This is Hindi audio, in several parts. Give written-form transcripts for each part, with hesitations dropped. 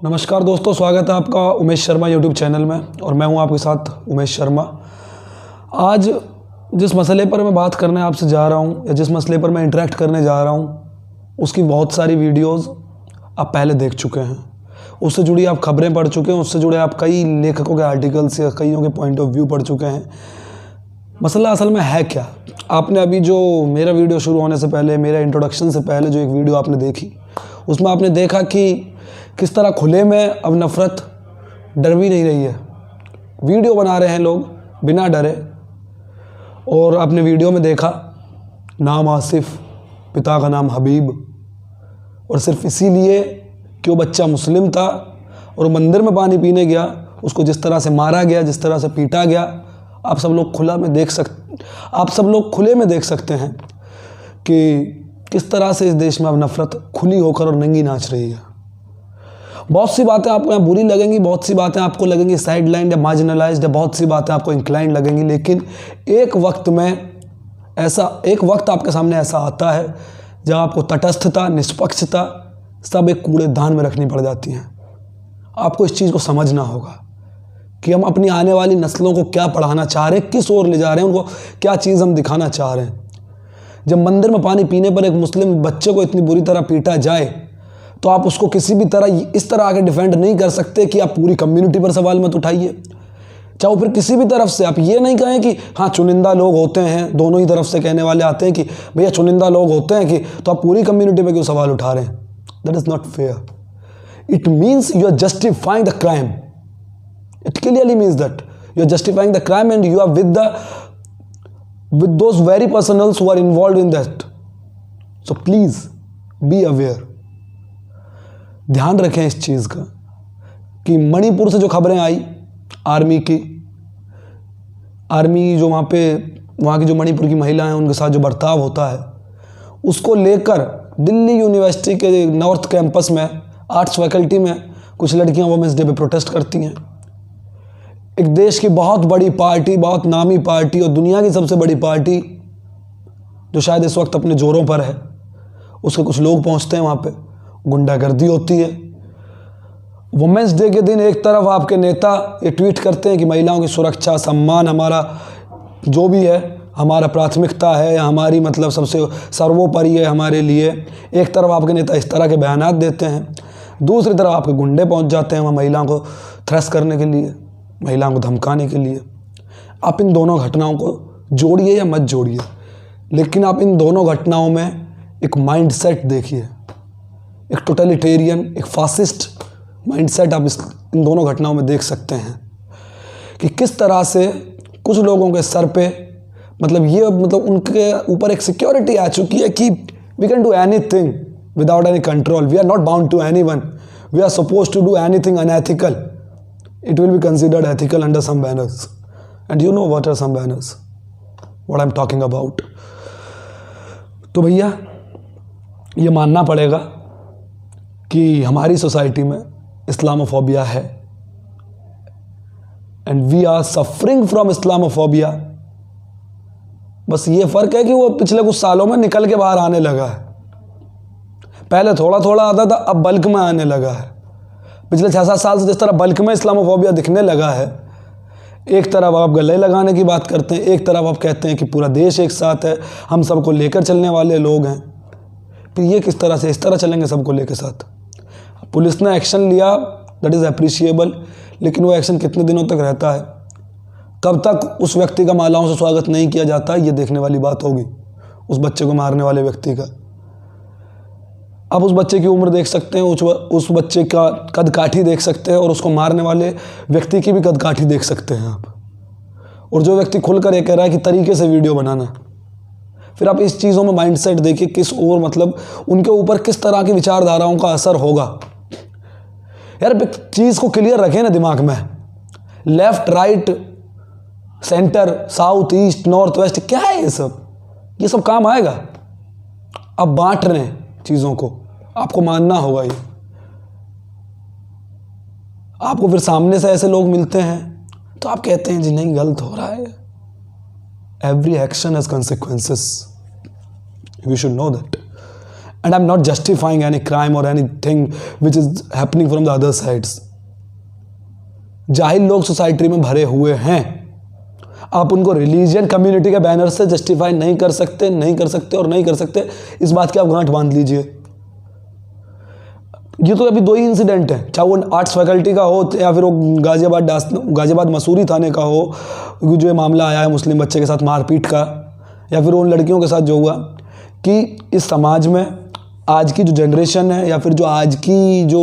नमस्कार दोस्तों, स्वागत है आपका उमेश शर्मा यूट्यूब चैनल में। और मैं हूं आपके साथ उमेश शर्मा। आज जिस मसले पर मैं बात करने आपसे जा रहा हूं या जिस मसले पर मैं इंटरेक्ट करने जा रहा हूं, उसकी बहुत सारी वीडियोस आप पहले देख चुके हैं, उससे जुड़ी आप खबरें पढ़ चुके हैं, उससे जुड़े आप कई लेखकों के आर्टिकल्स या कईयों के पॉइंट ऑफ व्यू पढ़ चुके हैं। मसला असल में है क्या? आपने अभी जो मेरा वीडियो शुरू होने से पहले, मेरा इंट्रोडक्शन से पहले जो एक वीडियो आपने देखी, उसमें आपने देखा कि किस तरह खुले में अब नफ़रत डर भी नहीं रही है। वीडियो बना रहे हैं लोग बिना डरे। और आपने वीडियो में देखा नाम आसिफ, पिता का नाम हबीब, और सिर्फ इसीलिए कि वो बच्चा मुस्लिम था और मंदिर में पानी पीने गया, उसको जिस तरह से मारा गया, जिस तरह से पीटा गया, आप सब लोग खुले में देख सकते हैं कि किस तरह से इस देश में अब नफ़रत खुली होकर और नंगी नाच रही है। बहुत सी बातें आपको यहाँ बुरी लगेंगी, बहुत सी बातें आपको लगेंगी साइड लाइन या मार्जिनलाइज्ड, या बहुत सी बातें आपको इंक्लाइंड लगेंगी, लेकिन एक वक्त आपके सामने ऐसा आता है जब आपको तटस्थता, निष्पक्षता सब एक कूड़ेदान में रखनी पड़ जाती हैं। आपको इस चीज़ को समझना होगा कि हम अपनी आने वाली नस्लों को क्या पढ़ाना चाह रहे हैं, किस ओर ले जा रहे हैं, उनको क्या चीज़ हम दिखाना चाह रहे हैं। जब मंदिर में पानी पीने पर एक मुस्लिम बच्चे को इतनी बुरी तरह पीटा जाए, तो आप उसको किसी भी तरह इस तरह आके डिफेंड नहीं कर सकते कि आप पूरी कम्युनिटी पर सवाल मत उठाइए, चाहे फिर किसी भी तरफ से। आप ये नहीं कहें कि हाँ चुनिंदा लोग होते हैं, दोनों ही तरफ से कहने वाले आते हैं कि भैया चुनिंदा लोग होते हैं कि तो आप पूरी कम्युनिटी पर क्यों सवाल उठा रहे हैं। That is not fair. It means you are justifying the crime. It clearly means that you are justifying the crime and you are with those very persons who are involved in that. So please be aware. ध्यान रखें इस चीज़ का कि मणिपुर से जो खबरें आई आर्मी जो वहाँ की जो मणिपुर की महिलाएं हैं उनके साथ जो बर्ताव होता है, उसको लेकर दिल्ली यूनिवर्सिटी के नॉर्थ कैंपस में आर्ट्स फैकल्टी में कुछ लड़कियां वुमेंस डे पे प्रोटेस्ट करती हैं। एक देश की बहुत बड़ी पार्टी, बहुत नामी पार्टी और दुनिया की सबसे बड़ी पार्टी जो शायद इस वक्त अपने जोरों पर है, उसके कुछ लोग पहुंचते हैं वहाँ पे, गुंडागर्दी होती है। वुमेंस डे के दिन एक तरफ आपके नेता ये ट्वीट करते हैं कि महिलाओं की सुरक्षा, सम्मान हमारा जो भी है, हमारा प्राथमिकता है, हमारी मतलब सबसे सर्वोपरि है हमारे लिए। एक तरफ आपके नेता इस तरह के बयानात देते हैं, दूसरी तरफ आपके गुंडे पहुँच जाते हैं वहाँ महिलाओं को थ्रेस करने के लिए, महिलाओं को धमकाने के लिए। आप इन दोनों घटनाओं को जोड़िए या मत जोड़िए, लेकिन आप इन दोनों घटनाओं में एक माइंडसेट देखिए, एक टोटलिटेरियन, एक फासिस्ट माइंडसेट आप इन दोनों घटनाओं में देख सकते हैं कि किस तरह से कुछ लोगों के सर पे मतलब उनके ऊपर एक सिक्योरिटी आ चुकी है कि we can do anything without any control, we are not bound to anyone, we are suppose to do anything unethical. It will be considered ethical under some banners, and you know what are some banners, what I'm talking about. तो भैया ये मानना पड़ेगा कि हमारी सोसाइटी में इस्लामोफोबिया है, and we are suffering from Islamophobia. बस ये फ़र्क है कि वो पिछले कुछ सालों में निकल के बाहर आने लगा है। पहले थोड़ा थोड़ा आता था, अब बल्क में आने लगा है। पिछले 6-7 साल से जिस तरह बल्क में इस्लामोफोबिया दिखने लगा है, एक तरफ आप गले लगाने की बात करते हैं, एक तरफ आप कहते हैं कि पूरा देश एक साथ है, हम सबको लेकर चलने वाले लोग हैं। फिर ये किस तरह से इस तरह चलेंगे सबको लेकर साथ? पुलिस ने एक्शन लिया, दैट इज़ अप्रिशिएबल, लेकिन वो एक्शन कितने दिनों तक रहता है? कब तक उस व्यक्ति का मालाओं से स्वागत नहीं किया जाता, ये देखने वाली बात होगी उस बच्चे को मारने वाले व्यक्ति का। आप उस बच्चे की उम्र देख सकते हैं, उस बच्चे का कद काठी देख सकते हैं, और उसको मारने वाले व्यक्ति की भी कद काठी देख सकते हैं आप। और जो व्यक्ति खुलकर ये कह रहा है कि तरीके से वीडियो बनाना, फिर आप इस चीज़ों में माइंडसेट देखिए किस और मतलब उनके ऊपर किस तरह की विचारधाराओं का असर होगा। यार चीज़ को क्लियर रखें ना दिमाग में, left right centre south east north west क्या है ये सब काम आएगा? अब बांट रहे हैं चीज़ों को, आपको मानना होगा ये। आपको फिर सामने से ऐसे लोग मिलते हैं तो आप कहते हैं जी नहीं गलत हो रहा है। Every action has consequences, you should know that. And I am not justifying any crime और any thing which is happening from the other sides. जाहिल लोग सोसाइटी में भरे हुए हैं, आप उनको रिलीजियन कम्युनिटी के बैनर से जस्टिफाई नहीं कर सकते, नहीं कर सकते और नहीं कर सकते। इस बात की आप गांठ बांध लीजिए। ये तो अभी 2 ही इंसिडेंट हैं, चाहे वो आर्ट्स फैकल्टी का हो या फिर वो गाजियाबाद मसूरी थाने का हो, जो ये मामला आया है मुस्लिम बच्चे के साथ मारपीट का, या फिर उन लड़कियों के साथ जो हुआ, कि इस समाज में आज की जो जनरेशन है या फिर जो आज की जो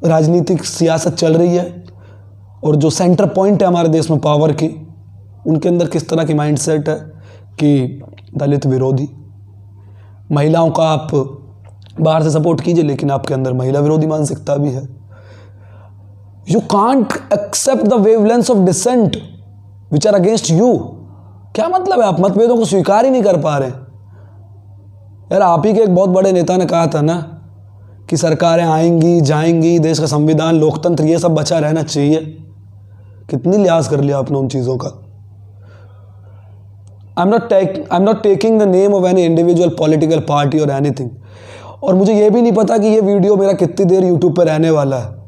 राजनीतिक सियासत चल रही है और जो सेंटर पॉइंट है हमारे देश में पावर की, उनके अंदर किस तरह की माइंडसेट है कि दलित विरोधी। महिलाओं का आप बाहर से सपोर्ट कीजिए, लेकिन आपके अंदर महिला विरोधी मानसिकता भी है। You can't accept the wavelengths of dissent which are against you. क्या मतलब है, आप मतभेदों को स्वीकार ही नहीं कर पा रहे। यार आप ही के एक बहुत बड़े नेता ने कहा था ना कि सरकारें आएंगी जाएंगी, देश का संविधान, लोकतंत्र, ये सब बचा रहना चाहिए। कितनी लिहाज कर लिया आपने उन चीज़ों का। आई am not taking the name of any individual political party और एनीथिंग। और मुझे ये भी नहीं पता कि ये वीडियो मेरा कितनी देर यूट्यूब पर रहने वाला है।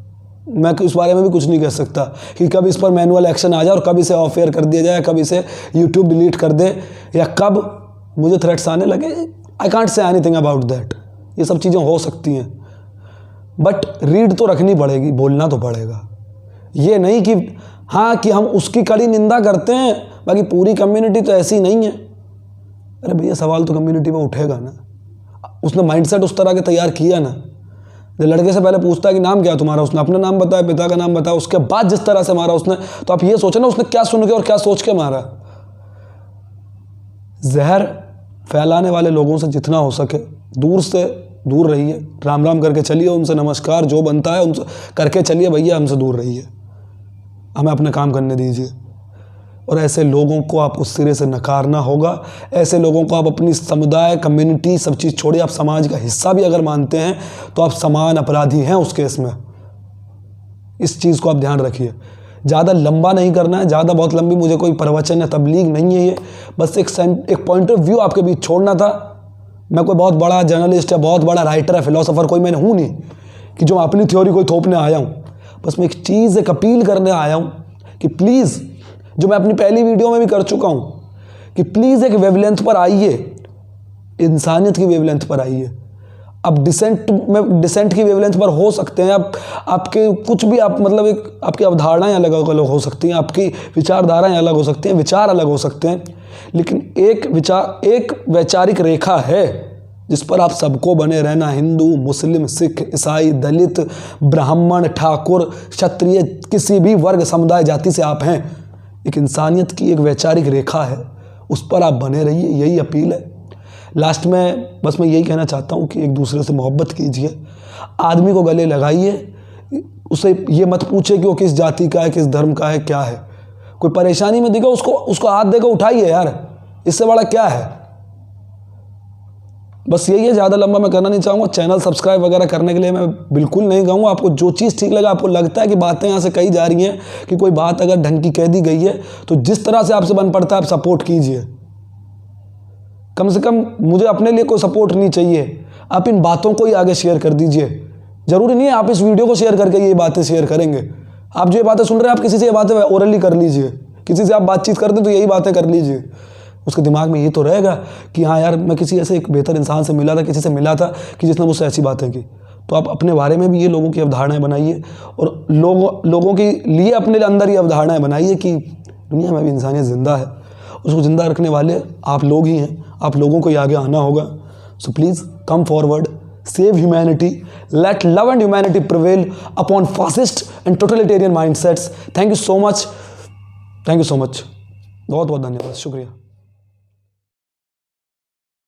मैं उस बारे में भी कुछ नहीं कह सकता कि कब इस पर मैनुअल एक्शन आ जाए और कब इसे ऑफ एयर कर दिया जाए, कब इसे यूट्यूब डिलीट कर दे, या कब मुझे थ्रेट्स आने लगे। I can't say anything about that. ये सब चीज़ें हो सकती हैं, बट रीड तो रखनी पड़ेगी, बोलना तो पड़ेगा। ये नहीं कि हाँ कि हम उसकी कड़ी निंदा करते हैं, बाकी पूरी कम्युनिटी तो ऐसी नहीं है। अरे भैया सवाल तो कम्युनिटी में उठेगा ना। उसने माइंडसेट उस तरह के तैयार किया ना, जो लड़के से पहले पूछता है कि नाम क्या है तुम्हारा, उसने अपना नाम बताया, पिता का नाम बताया, उसके बाद जिस तरह से मारा उसने, तो आप ये सोचो ना उसने क्या सुन के और क्या सोच के मारा। जहर फैलाने वाले लोगों से जितना हो सके दूर से दूर रहिए, राम राम करके चलिए, उनसे नमस्कार जो बनता है उनसे करके चलिए। भैया हमसे दूर रहिए, हमें अपने काम करने दीजिए। और ऐसे लोगों को आप उस सिरे से नकारना होगा। ऐसे लोगों को आप अपनी समुदाय, कम्युनिटी, सब चीज़ छोड़िए, आप समाज का हिस्सा भी अगर मानते हैं तो आप समान अपराधी हैं उस केस में। इस चीज़ को आप ध्यान रखिए। ज़्यादा लंबा नहीं करना है, ज़्यादा बहुत लंबी मुझे कोई प्रवचन या तबलीग नहीं है ये, बस एक पॉइंट ऑफ व्यू आपके बीच छोड़ना था। मैं कोई बहुत बड़ा जर्नलिस्ट या बहुत बड़ा राइटर है, फिलोसोफर कोई मैंने हूँ नहीं कि जो मैं अपनी थ्योरी कोई थोपने आया हूँ। बस मैं एक चीज़, एक अपील करने आया हूँ कि प्लीज़, जो मैं अपनी पहली वीडियो में भी कर चुका हूँ, कि प्लीज़ एक वेवलेंथ पर आइए, इंसानियत की वेवलेंथ पर आइए। अब डिसेंट की वेवलेंथ पर हो सकते हैं आप, आपके कुछ भी आप मतलब एक आपकी अवधारणाएं अलग अलग हो सकती हैं, आपकी विचारधाराएं अलग हो सकती हैं, विचार अलग हो सकते हैं, लेकिन एक वैचारिक रेखा है जिस पर आप सबको बने रहना। हिंदू, मुस्लिम, सिख, ईसाई, दलित, ब्राह्मण, ठाकुर, क्षत्रिय, किसी भी वर्ग, समुदाय, जाति से आप हैं, एक इंसानियत की एक वैचारिक रेखा है, उस पर आप बने रहिए। यही अपील है। लास्ट में बस मैं यही कहना चाहता हूँ कि एक दूसरे से मोहब्बत कीजिए, आदमी को गले लगाइए, उसे ये मत पूछे कि वो किस जाति का है, किस धर्म का है, क्या है। कोई परेशानी में दिखा उसको हाथ देकर उठाइए यार, इससे बड़ा क्या है। बस यही है, ज़्यादा लंबा मैं करना नहीं चाहूँगा। चैनल सब्सक्राइब वगैरह करने के लिए मैं बिल्कुल नहीं कहूँगा। आपको जो चीज़ ठीक लगा, आपको लगता है कि बातें यहाँ से कही जा रही हैं, कि कोई बात अगर ढंग की कह दी गई है, तो जिस तरह से आपसे बन पड़ता है आप सपोर्ट कीजिए। कम से कम मुझे अपने लिए कोई सपोर्ट नहीं चाहिए, आप इन बातों को ही आगे शेयर कर दीजिए। ज़रूरी नहीं है आप इस वीडियो को शेयर करके ये बातें शेयर करेंगे। आप जो ये बातें सुन रहे हैं, आप किसी से ये बातें ओरली कर लीजिए, किसी से आप बातचीत करते हैं तो यही बातें कर लीजिए। उसके दिमाग में ये तो रहेगा कि हाँ यार, मैं किसी ऐसे एक बेहतर इंसान से मिला था, किसी से मिला था कि जिसने मुझसे ऐसी बातें की। तो आप अपने बारे में भी ये लोगों की अवधारणाएं बनाइए, और लोगों के लिए अपने अंदर ये अवधारणाएं बनाइए कि दुनिया में भी इंसानियत ज़िंदा है। उसको ज़िंदा रखने वाले आप लोग ही हैं, आप लोगों को ही आगे आना होगा। So please come forward, save humanity, let love and humanity prevail upon fascist and totalitarian mindsets. Thank you so much, बहुत बहुत धन्यवाद, शुक्रिया।